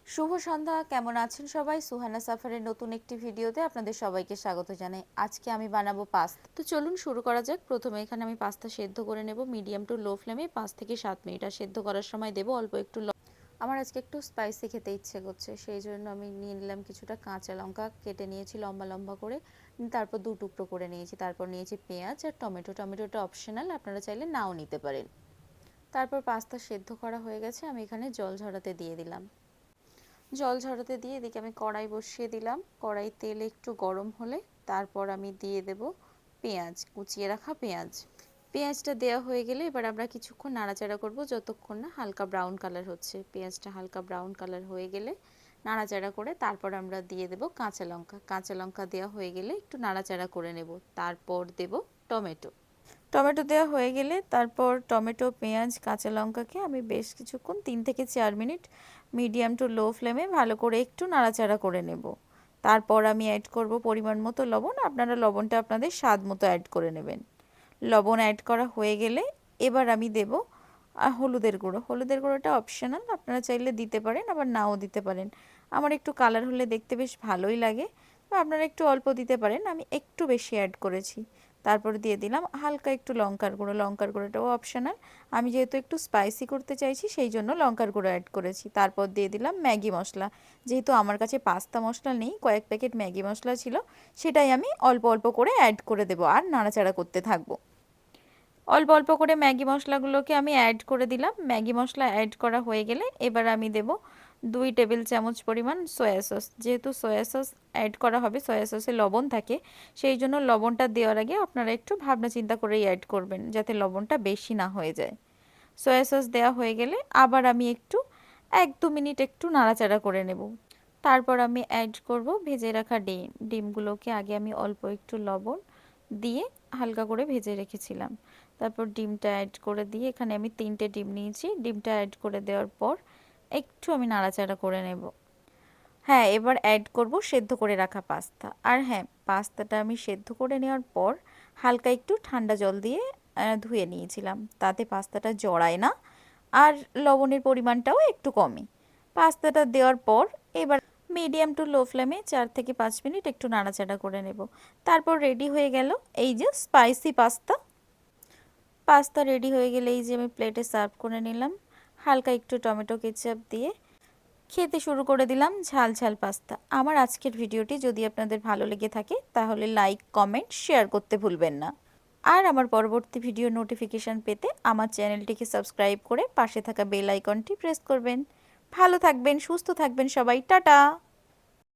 শুভ সন্ধ্যা। কেমন আছেন সবাই? সুহানা সাফারের নতুন একটি ভিডিওতে আপনাদের সবাইকে স্বাগত জানাই। আজকে আমি বানাবো পাস্তা। তো চলুন শুরু করা যাক। প্রথমে এখানে আমি পাস্তা সেদ্ধ করে নেব মিডিয়াম টু লো ফ্লেমে 5 থেকে 7 মিনিট। আর সেদ্ধ করার সময় দেব অল্প একটু আমার আজকে একটু স্পাইসি খেতে ইচ্ছে করছে, সেই জন্য আমি নিয়ে নিলাম কিছুটা কাঁচা লঙ্কা, কেটে নিয়েছি লম্বা লম্বা করে, তারপর 2 টুকরো করে নিয়েছি। তারপর নিয়েছি পেঁয়াজ আর টমেটো। টমেটোটা অপশনাল, আপনারা চাইলে নাও নিতে পারেন। তারপর পাস্তা সেদ্ধ করা হয়ে গেছে, আমি এখানে জল ঝরাতে দিয়ে দিলাম। জল ঝরাতে দিয়ে এদিকে আমি কড়াই বসিয়ে দিলাম। কড়াই তেল একটু গরম হলে তারপর আমি দিয়ে দেব পেঁয়াজ, কুচিয়ে রাখা পেঁয়াজ। পেঁয়াজটা দেওয়া হয়ে গেলে এবার আমরা কিছুক্ষণ নাড়াচাড়া করব যতক্ষণ না হালকা ব্রাউন কালার হচ্ছে। পেঁয়াজটা হালকা ব্রাউন কালার হয়ে গেলে নাড়াচাড়া করে তারপর আমরা দিয়ে দেব কাঁচা লঙ্কা। কাঁচা লঙ্কা দেওয়া হয়ে গেলে একটু নাড়াচাড়া করে নেব। তারপর দেব টমেটো। টমেটো দেওয়া হয়ে গেলে তারপর টমেটো, পেঁয়াজ, কাঁচা লঙ্কাকে আমি বেশ কিছুক্ষণ 3 থেকে 4 মিনিট মিডিয়াম টু লো ফ্লেমে ভালো করে একটু নাড়াচাড়া করে নেব। তারপর আমি অ্যাড করব পরিমাণ মতো লবণ। আপনারা লবণটা আপনাদের স্বাদ মতো অ্যাড করে নেবেন। লবণ অ্যাড করা হয়ে গেলে এবার আমি দেব হলুদের গুঁড়ো। হলুদের গুঁড়োটা অপশনাল, আপনারা চাইলে দিতে পারেন আবার নাও দিতে পারেন। আমার একটু কালার হলে দেখতে বেশ ভালোই লাগে, বা আপনারা একটু অল্প দিতে পারেন, আমি একটু বেশি অ্যাড করেছি। তারপর দিয়ে দিলাম হালকা একটু লঙ্কার গুঁড়ো। লঙ্কার গুঁড়োটাও অপশনাল, আমি যেহেতু একটু স্পাইসি করতে চাইছি সেই জন্য লঙ্কার গুঁড়ো অ্যাড করেছি। তারপর দিয়ে দিলাম ম্যাগি মশলা। যেহেতু আমার কাছে পাস্তা মশলা নেই, কয়েক প্যাকেট ম্যাগি মশলা ছিল, সেটাই আমি অল্প অল্প করে অ্যাড করে দেবো আর নাড়াচাড়া করতে থাকবো। অল্প অল্প করে ম্যাগি মশলাগুলোকে আমি অ্যাড করে দিলাম। ম্যাগি মশলা অ্যাড করা হয়ে গেলে এবার আমি দেব 2 টেবিল চামচ পরিমাণ সয়া সস। যেহেতু সয়া সস অ্যাড করা হবে, সয়া সসে লবণ থাকে, সেই জন্য লবণটা দেওয়ার আগে আপনারা একটু ভাবনা চিন্তা করেই অ্যাড করবেন, যাতে লবণটা বেশি না হয়ে যায়। সয়া সস দেওয়া হয়ে গেলে আবার আমি একটু 1-2 মিনিট একটু নাড়াচাড়া করে নেব। তারপর আমি অ্যাড করব ভেজে রাখা ডিম। ডিমগুলোকে আগে আমি অল্প একটু লবণ দিয়ে হালকা করে ভেজে রেখেছিলাম। তারপর ডিমটা অ্যাড করে দিয়ে, এখানে আমি 3টে ডিম নিয়েছি। ডিমটা অ্যাড করে দেওয়ার পর একটু আমি নাড়াচাড়া করে নেব। হ্যাঁ, এবার অ্যাড করব সেদ্ধ করে রাখা পাস্তা। আর হ্যাঁ, পাস্তাটা আমি সেদ্ধ করে নেওয়ার পর হালকা একটু ঠান্ডা জল দিয়ে ধুয়ে নিয়েছিলাম, তাতে পাস্তাটা জড়ায় না আর লবণের পরিমাণটাও একটু কমে। পাস্তাটা দেওয়ার পর এবার মিডিয়াম টু লো ফ্লেমে 4 থেকে 5 মিনিট একটু নাড়াচাড়া করে নেব। তারপর রেডি হয়ে গেল এই যে স্পাইসি পাস্তা। পাস্তা রেডি হয়ে গেলে এই যে আমি প্লেটে সার্ভ করে নিলাম। হালকা একটু টমেটো কেচাপ দিয়ে খেতে শুরু করে দিলাম ঝাল ঝাল পাস্তা। আমার আজকের ভিডিওটি যদি আপনাদের ভালো লেগে থাকে তাহলে লাইক, কমেন্ট, শেয়ার করতে ভুলবেন না। আর আমার পরবর্তী ভিডিও নোটিফিকেশান পেতে আমার চ্যানেলটিকে সাবস্ক্রাইব করে পাশে থাকা বেল আইকনটি প্রেস করবেন। ভালো থাকবেন, সুস্থ থাকবেন সবাই। টাটা।